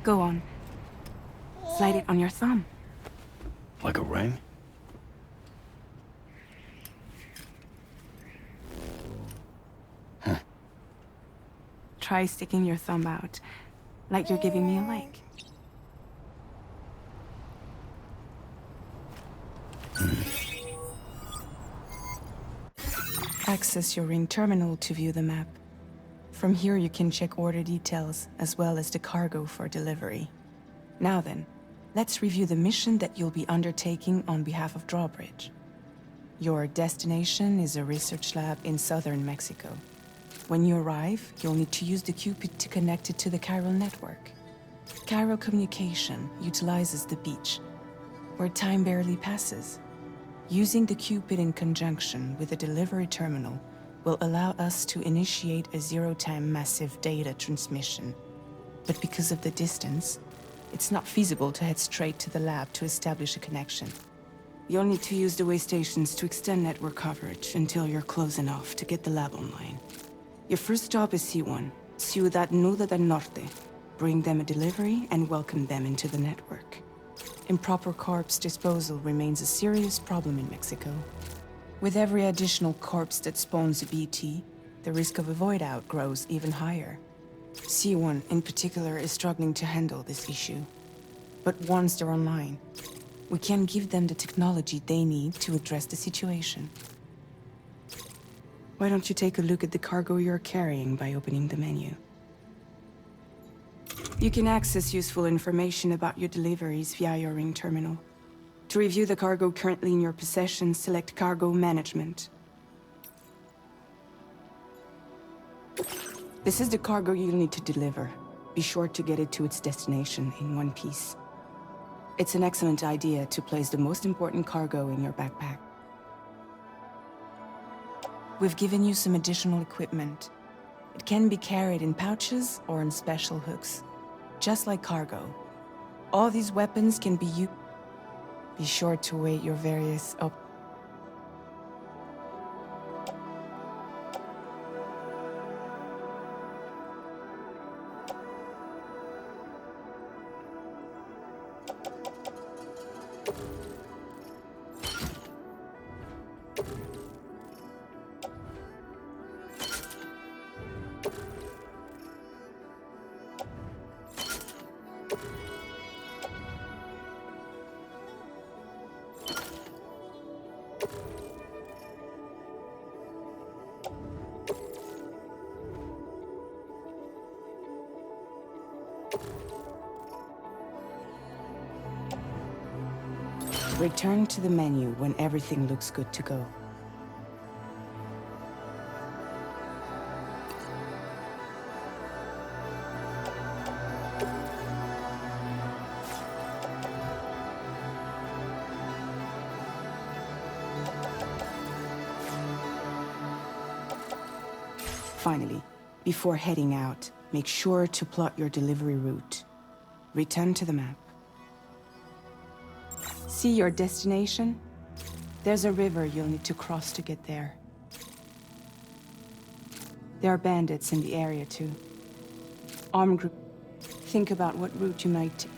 Go on. Slide it on your thumb. Like a ring? Huh. Try sticking your thumb out, like you're giving me a like. Access your ring terminal to view the map. From here you can check order details, as well as the cargo for delivery. Now then, let's review the mission that you'll be undertaking on behalf of Drawbridge. Your destination is a research lab in southern Mexico. When you arrive, you'll need to use the Cupid to connect it to the chiral network. Chiral communication utilizes the beach, where time barely passes. Using the Cupid in conjunction with the delivery terminal will allow us to initiate a zero-time massive data transmission. But because of the distance, it's not feasible to head straight to the lab to establish a connection. You'll need to use the way stations to extend network coverage until you're close enough to get the lab online. Your first stop is C1, Ciudad Nuda del Norte. Bring them a delivery and welcome them into the network. Improper corpse disposal remains a serious problem in Mexico. With every additional corpse that spawns a BT, the risk of a void out grows even higher. C1 in particular is struggling to handle this issue. But once they're online, we can give them the technology they need to address the situation. Why don't you take a look at the cargo you're carrying by opening the menu? You can access useful information about your deliveries via your ring terminal. To review the cargo currently in your possession, select Cargo Management. This is the cargo you'll need to deliver. Be sure to get it to its destination in one piece. It's an excellent idea to place the most important cargo in your backpack. We've given you some additional equipment. It can be carried in pouches or in special hooks, just like cargo. All these weapons can be used. Be sure to weight your various Return to the menu when everything looks good to go. Finally, before heading out, make sure to plot your delivery route. Return to the map. See your destination? There's a river you'll need to cross to get there. There are bandits in the area too. Armed group. Think about what route you might take.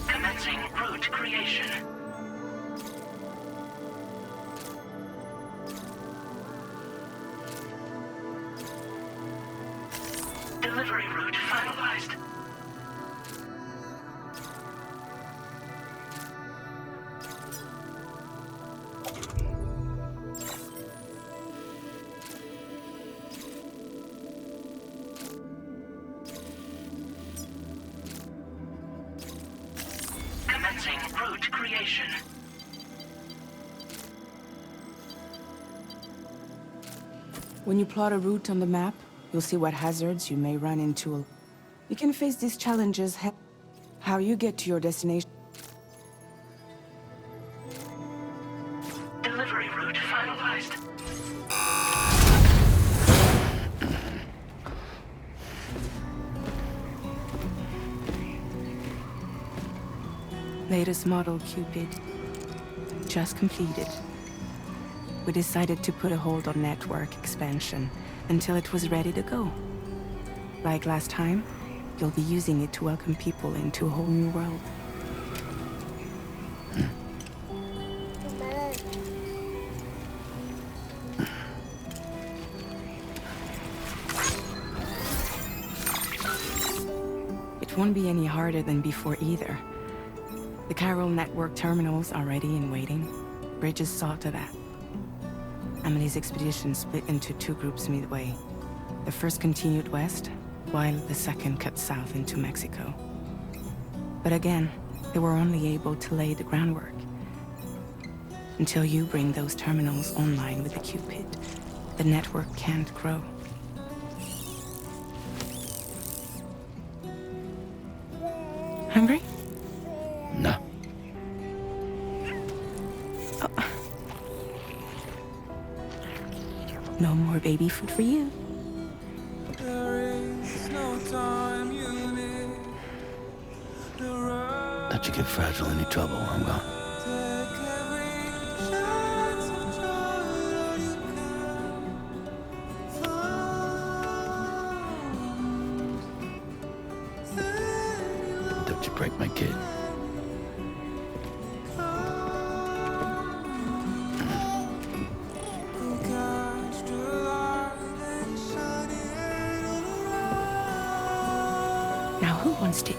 Commencing route creation. Delivery route finalized. Commencing route creation. When you plot a route on the map, you'll see what hazards you may run into. You can face these challenges how you get to your destination. Delivery route finalized. Latest model Cupid. Just completed. We decided to put a hold on network expansion until it was ready to go. Like last time, you'll be using it to welcome people into a whole new world. It won't be any harder than before either. The Chiral network terminals are ready and waiting. Bridges saw to that. Emily's expedition split into two groups midway. The first continued west, while the second cut south into Mexico. But again, they were only able to lay the groundwork. Until you bring those terminals online with the Cupid, the network can't grow. Hungry? No. No more baby food for you. Let you get fragile any trouble, I'm gone. Don't you break my kid. Now who wants to eat?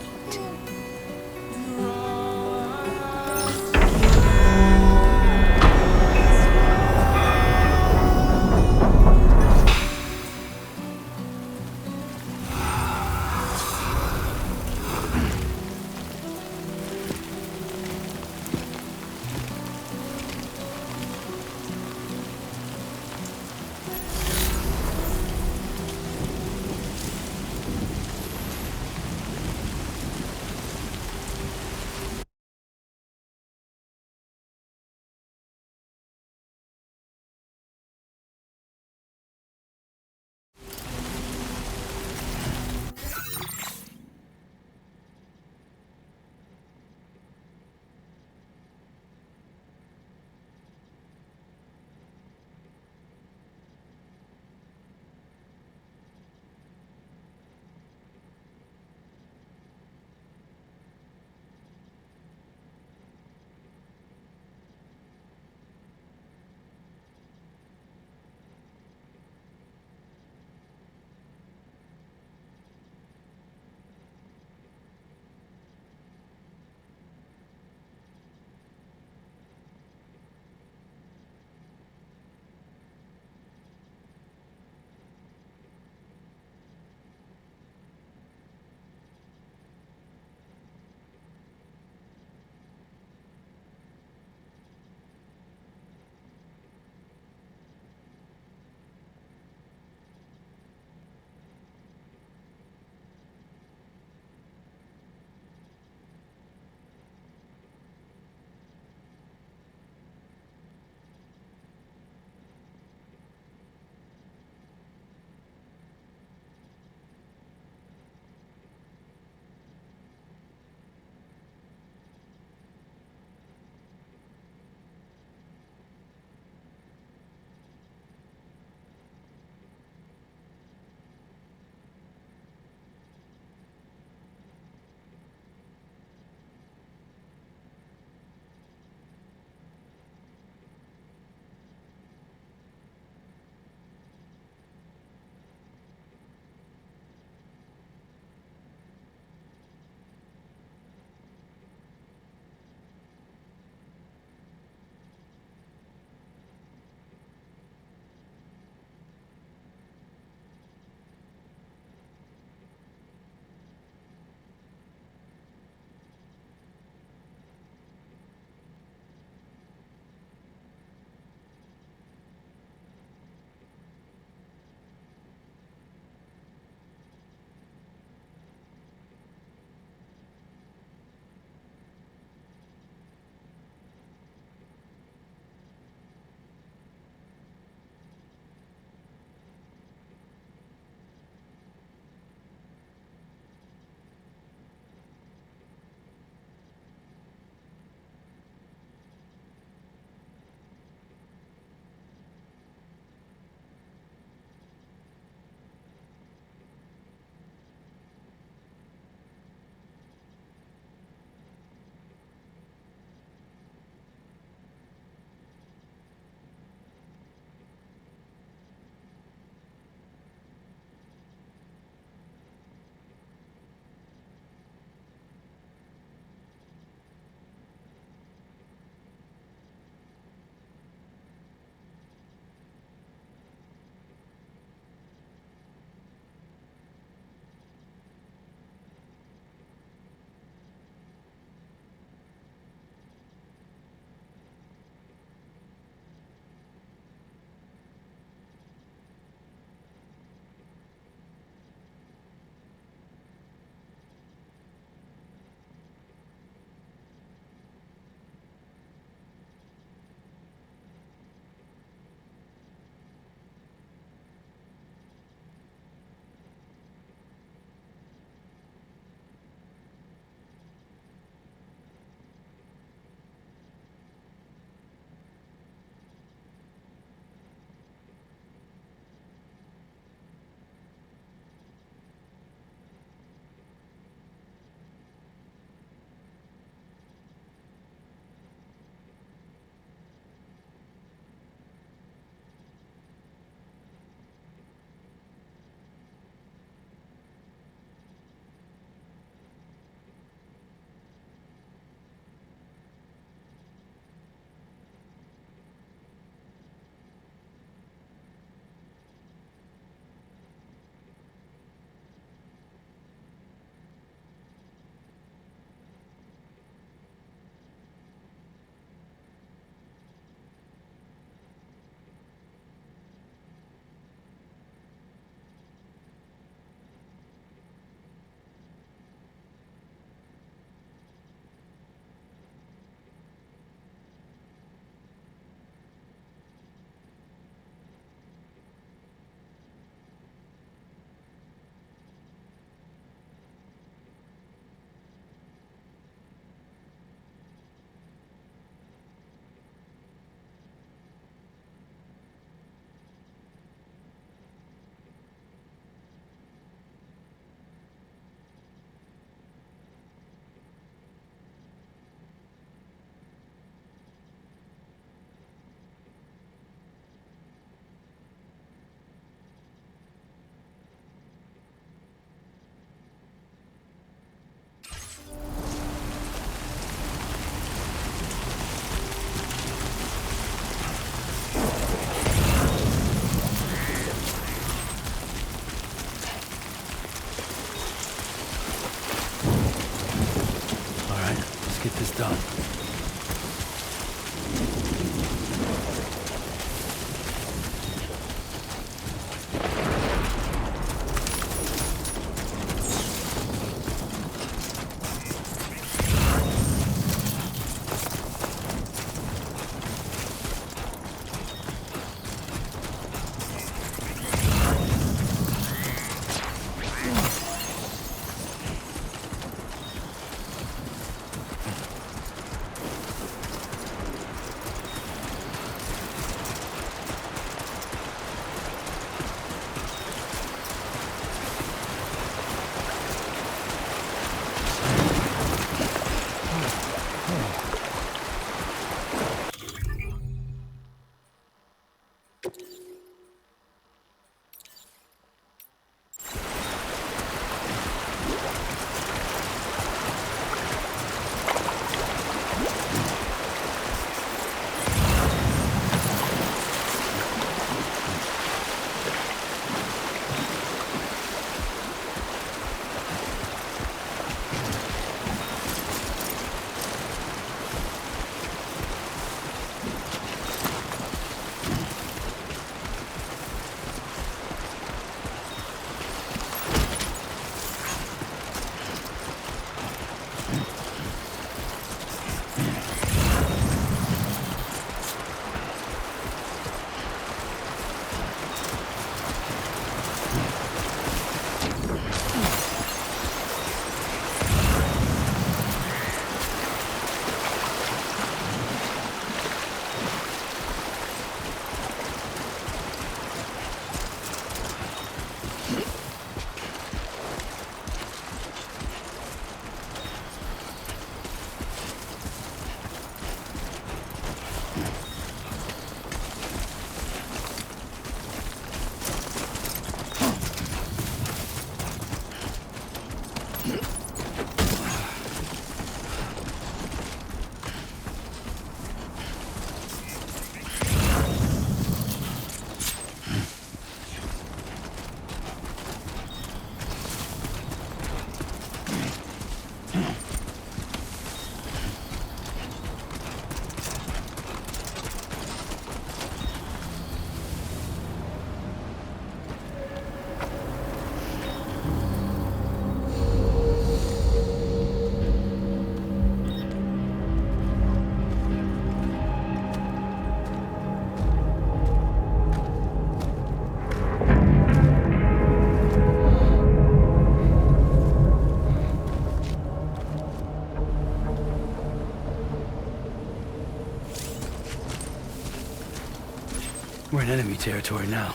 We're in enemy territory now.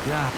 Yeah.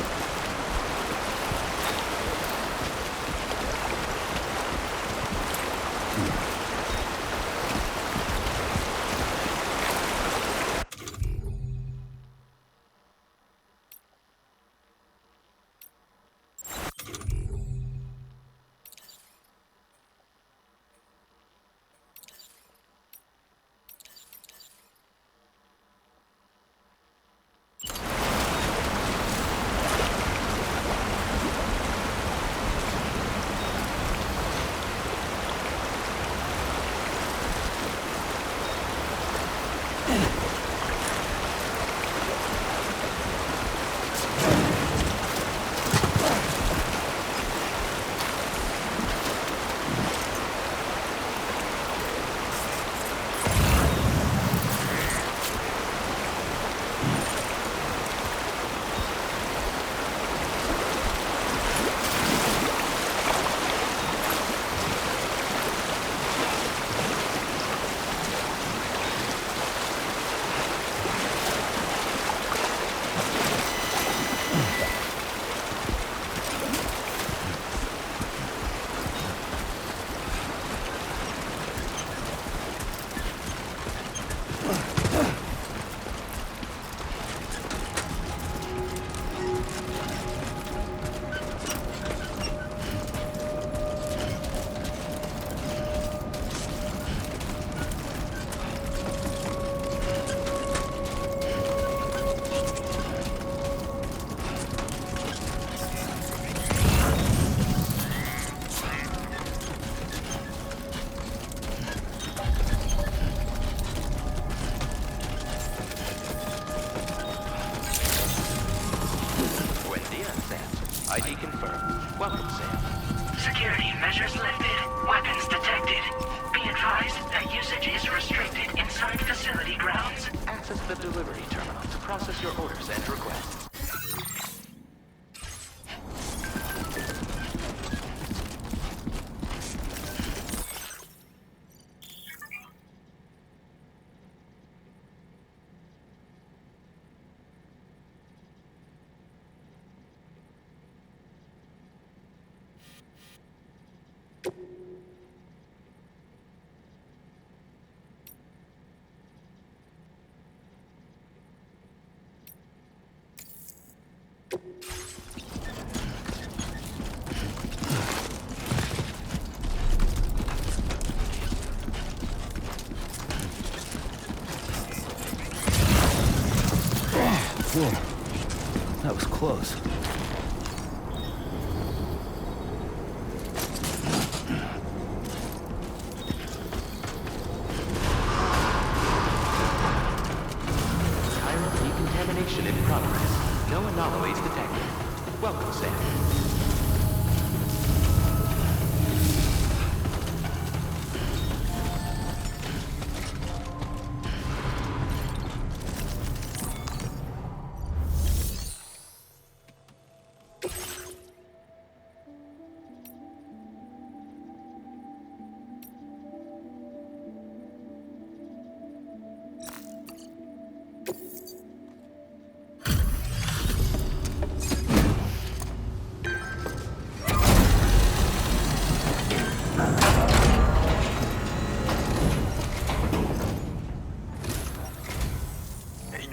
ID confirmed. Welcome, Sam. Security measures lifted. Weapons detected. Be advised that usage is restricted inside facility grounds. Access the delivery terminal to process your orders and requests. Whoa. That was close. Chiral decontamination in progress. No anomalies detected. Welcome, Sam.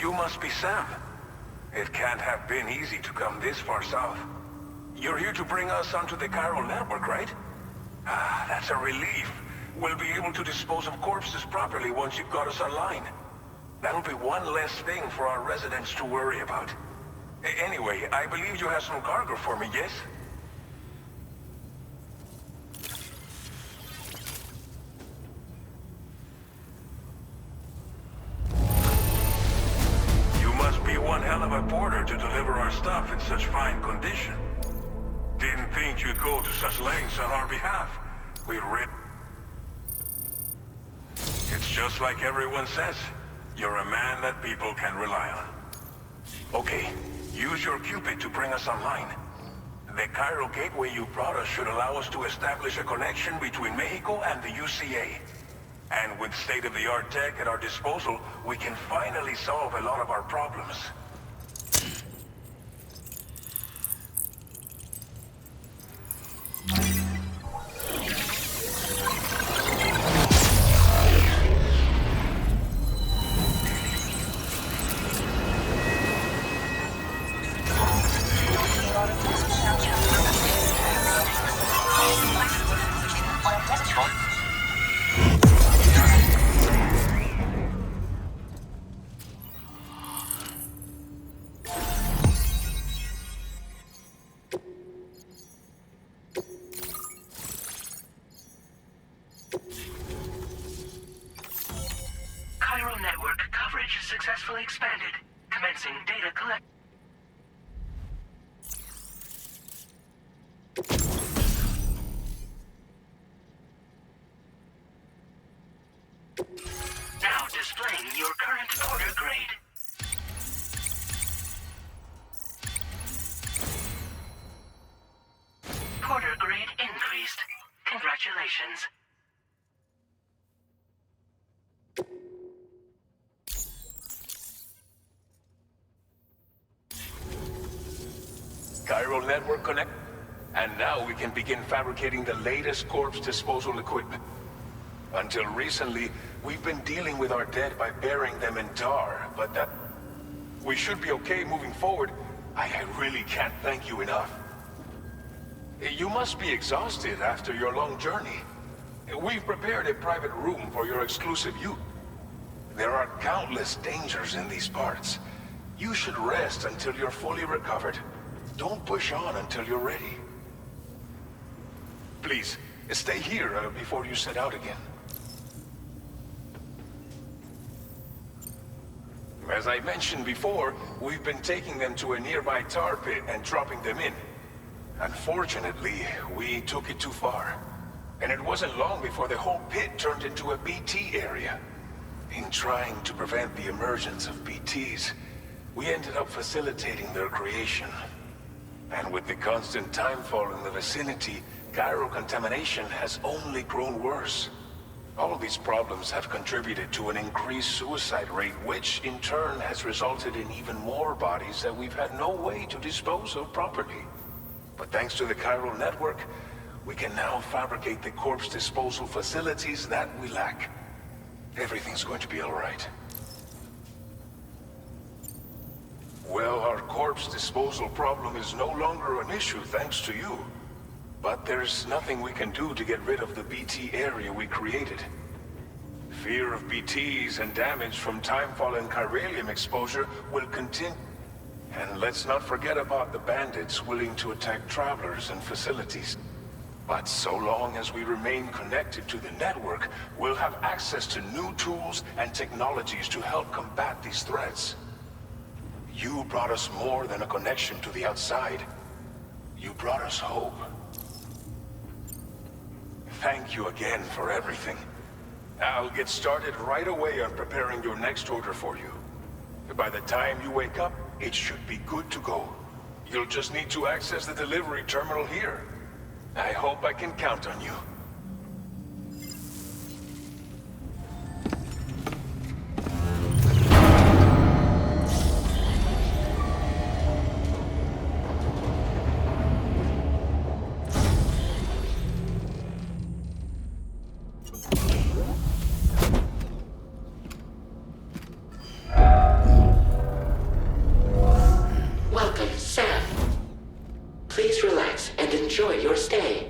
You must be Sam. It can't have been easy to come this far south. You're here to bring us onto the chiral network, right? Ah, that's a relief. We'll be able to dispose of corpses properly once you've got us online. That'll be one less thing for our residents to worry about. Anyway, I believe you have some cargo for me, yes? Be one hell of a porter to deliver our stuff in such fine condition. Didn't think you'd go to such lengths on our behalf. It's just like everyone says. You're a man that people can rely on. Okay, use your Cupid to bring us online. The chiral gateway you brought us should allow us to establish a connection between Mexico and the UCA. And with state-of-the-art tech at our disposal, we can finally solve a lot of our problems. collect. Now displaying your current order grade. Porter grade increased. Congratulations. Chiral network connect. And now we can begin fabricating the latest corpse disposal equipment. Until recently, we've been dealing with our dead by burying them in tar, but that... We should be okay moving forward. I really can't thank you enough. You must be exhausted after your long journey. We've prepared a private room for your exclusive use. There are countless dangers in these parts. You should rest until you're fully recovered. Don't push on until you're ready. Please, stay here before you set out again. As I mentioned before, we've been taking them to a nearby tar pit and dropping them in. Unfortunately, we took it too far. And it wasn't long before the whole pit turned into a BT area. In trying to prevent the emergence of BTs, we ended up facilitating their creation. And with the constant timefall in the vicinity, chiral contamination has only grown worse. All these problems have contributed to an increased suicide rate, which in turn has resulted in even more bodies that we've had no way to dispose of properly. But thanks to the chiral network, we can now fabricate the corpse disposal facilities that we lack. Everything's going to be all right. Well, our corpse disposal problem is no longer an issue thanks to you. But there's nothing we can do to get rid of the BT area we created. Fear of BTs and damage from timefall and chiralium exposure will continue. And let's not forget about the bandits willing to attack travelers and facilities. But so long as we remain connected to the network, we'll have access to new tools and technologies to help combat these threats. You brought us more than a connection to the outside. You brought us hope. Thank you again for everything. I'll get started right away on preparing your next order for you. By the time you wake up, it should be good to go. You'll just need to access the delivery terminal here. I hope I can count on you. Welcome, Sam. Please relax and enjoy your stay.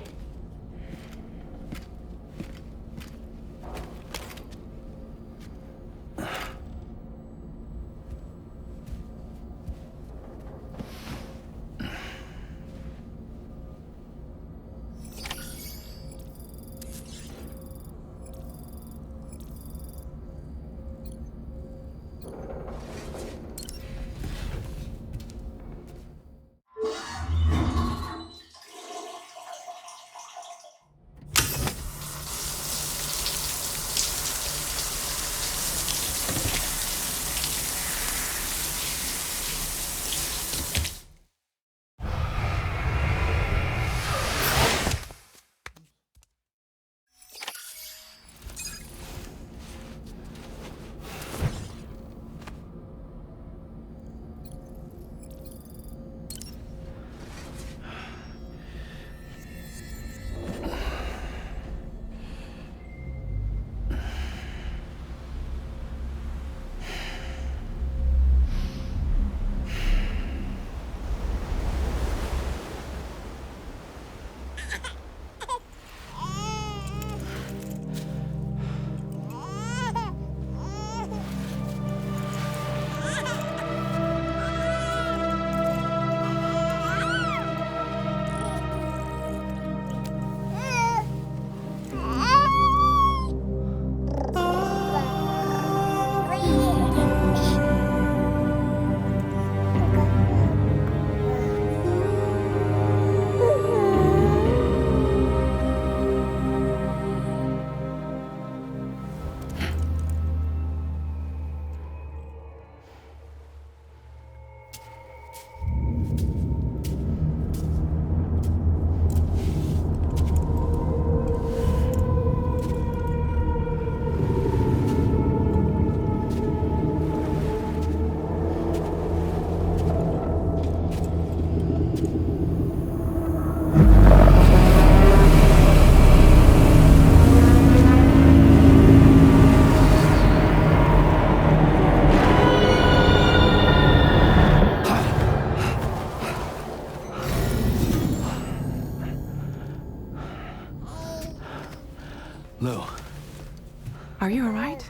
Are you alright?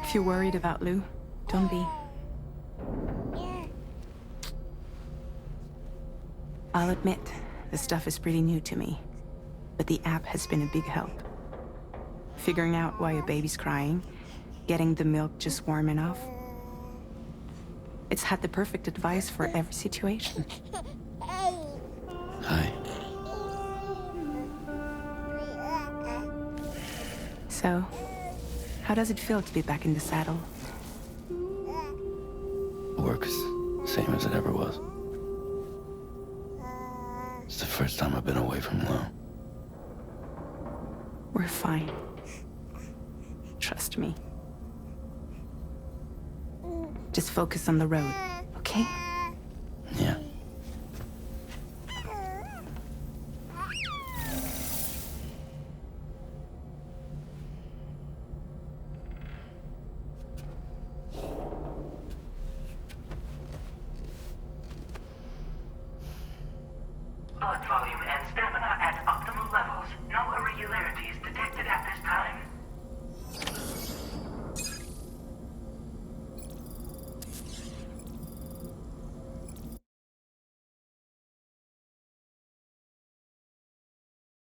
If you're worried about Lou, don't be. I'll admit, the stuff is pretty new to me, but the app has been a big help. Figuring out why a baby's crying, getting the milk just warm enough. It's had the perfect advice for every situation. Hi. So, how does it feel to be back in the saddle? Work's same as it ever was. It's the first time I've been away from Lou. We're fine. Trust me. Just focus on the road, okay?